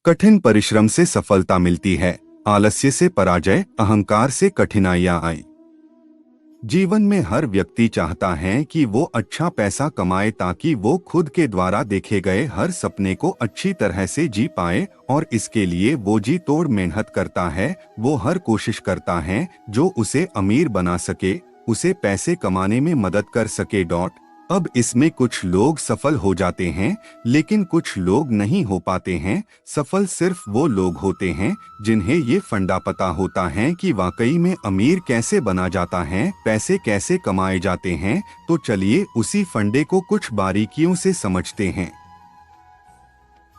कठिन परिश्रम से सफलता मिलती है, आलस्य से पराजय, अहंकार से कठिनाइयां आई। जीवन में हर व्यक्ति चाहता है कि वो अच्छा पैसा कमाए ताकि वो खुद के द्वारा देखे गए हर सपने को अच्छी तरह से जी पाए, और इसके लिए वो जी तोड़ मेहनत करता है। वो हर कोशिश करता है जो उसे अमीर बना सके, उसे पैसे कमाने में मदद कर सके। अब इसमें कुछ लोग सफल हो जाते हैं, लेकिन कुछ लोग नहीं हो पाते हैं। सफल सिर्फ वो लोग होते हैं जिन्हें ये फंडा पता होता है कि वाकई में अमीर कैसे बना जाता है, पैसे कैसे कमाए जाते हैं। तो चलिए उसी फंडे को कुछ बारीकियों से समझते हैं।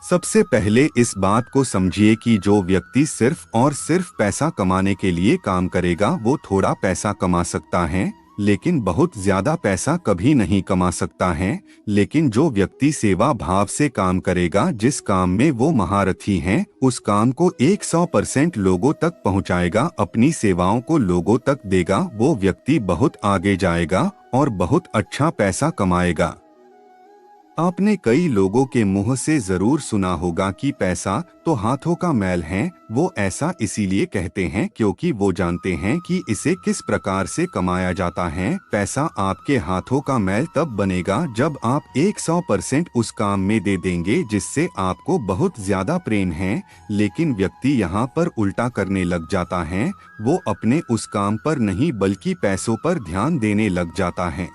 सबसे पहले इस बात को समझिए कि जो व्यक्ति सिर्फ और सिर्फ पैसा कमाने के लिए काम करेगा वो थोड़ा पैसा कमा सकता है, लेकिन बहुत ज्यादा पैसा कभी नहीं कमा सकता है। लेकिन जो व्यक्ति सेवा भाव से काम करेगा, जिस काम में वो महारथी हैं, उस काम को 100% लोगों तक पहुंचाएगा, अपनी सेवाओं को लोगों तक देगा, वो व्यक्ति बहुत आगे जाएगा और बहुत अच्छा पैसा कमाएगा। आपने कई लोगों के मुंह से जरूर सुना होगा कि पैसा तो हाथों का मैल है। वो ऐसा इसीलिए कहते हैं क्योंकि वो जानते हैं कि इसे किस प्रकार से कमाया जाता है। पैसा आपके हाथों का मैल तब बनेगा जब आप 100% उस काम में दे देंगे जिससे आपको बहुत ज्यादा प्रेम है। लेकिन व्यक्ति यहाँ पर उल्टा करने लग जाता है, वो अपने उस काम पर नहीं बल्कि पैसों पर ध्यान देने लग जाता है।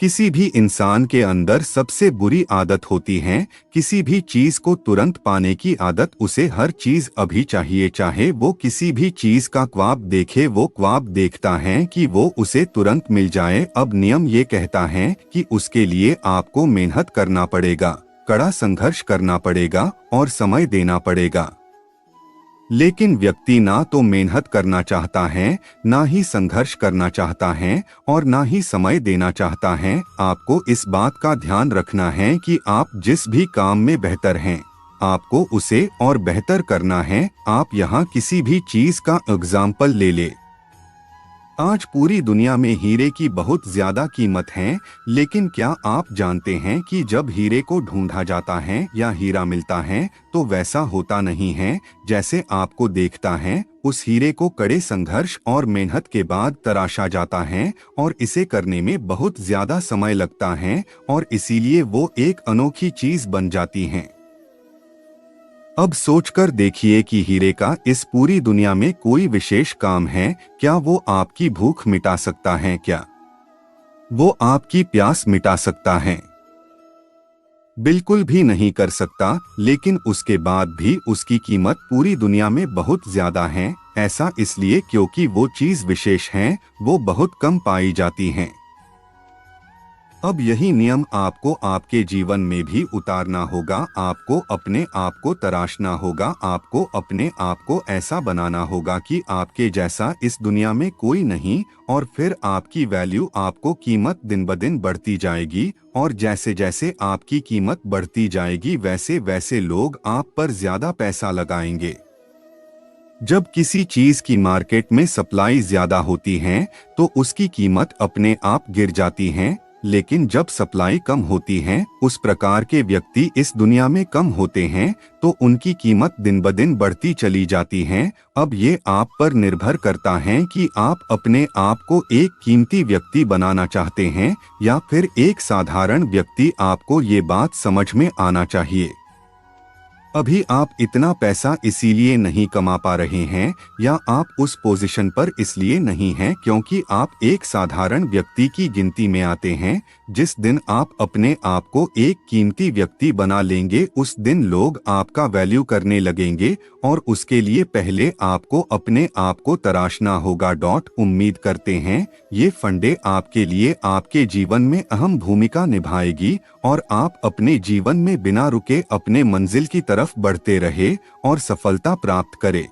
किसी भी इंसान के अंदर सबसे बुरी आदत होती है किसी भी चीज को तुरंत पाने की आदत। उसे हर चीज अभी चाहिए, चाहे वो किसी भी चीज का ख्वाब देखे, वो ख्वाब देखता है कि वो उसे तुरंत मिल जाए। अब नियम ये कहता है कि उसके लिए आपको मेहनत करना पड़ेगा, कड़ा संघर्ष करना पड़ेगा और समय देना पड़ेगा। लेकिन व्यक्ति ना तो मेहनत करना चाहता है, ना ही संघर्ष करना चाहता है और ना ही समय देना चाहता है। आपको इस बात का ध्यान रखना है कि आप जिस भी काम में बेहतर हैं, आपको उसे और बेहतर करना है। आप यहाँ किसी भी चीज का एग्जाम्पल ले ले। आज पूरी दुनिया में हीरे की बहुत ज्यादा कीमत है, लेकिन क्या आप जानते हैं कि जब हीरे को ढूंढा जाता है या हीरा मिलता है तो वैसा होता नहीं है जैसे आपको देखता है। उस हीरे को कड़े संघर्ष और मेहनत के बाद तराशा जाता है और इसे करने में बहुत ज्यादा समय लगता है और इसीलिए वो एक अनोखी चीज बन जाती है। अब सोचकर देखिए कि हीरे का इस पूरी दुनिया में कोई विशेष काम है क्या? वो आपकी भूख मिटा सकता है क्या? वो आपकी प्यास मिटा सकता है? बिल्कुल भी नहीं कर सकता। लेकिन उसके बाद भी उसकी कीमत पूरी दुनिया में बहुत ज्यादा है। ऐसा इसलिए क्योंकि वो चीज विशेष है, वो बहुत कम पाई जाती हैं। अब यही नियम आपको आपके जीवन में भी उतारना होगा। आपको अपने आप को तराशना होगा, आपको अपने आप को ऐसा बनाना होगा कि आपके जैसा इस दुनिया में कोई नहीं, और फिर आपकी वैल्यू, आपको कीमत दिन ब दिन बढ़ती जाएगी। और जैसे जैसे आपकी कीमत बढ़ती जाएगी वैसे वैसे लोग आप पर ज्यादा पैसा लगाएंगे। जब किसी चीज की मार्केट में सप्लाई ज्यादा होती है तो उसकी कीमत अपने आप गिर जाती है, लेकिन जब सप्लाई कम होती है, उस प्रकार के व्यक्ति इस दुनिया में कम होते हैं तो उनकी कीमत दिन ब दिन बढ़ती चली जाती है। अब ये आप पर निर्भर करता है कि आप अपने आप को एक कीमती व्यक्ति बनाना चाहते हैं या फिर एक साधारण व्यक्ति। आपको ये बात समझ में आना चाहिए। अभी आप इतना पैसा इसीलिए नहीं कमा पा रहे हैं या आप उस पोजीशन पर इसलिए नहीं हैं क्योंकि आप एक साधारण व्यक्ति की गिनती में आते हैं। जिस दिन आप अपने आप को एक कीमती व्यक्ति बना लेंगे उस दिन लोग आपका वैल्यू करने लगेंगे, और उसके लिए पहले आपको अपने आप को तराशना होगा। उम्मीद करते हैं ये फंडे आपके लिए आपके जीवन में अहम भूमिका निभाएगी और आप अपने जीवन में बिना रुके अपने मंजिल की तरफ बढ़ते रहे और सफलता प्राप्त करें।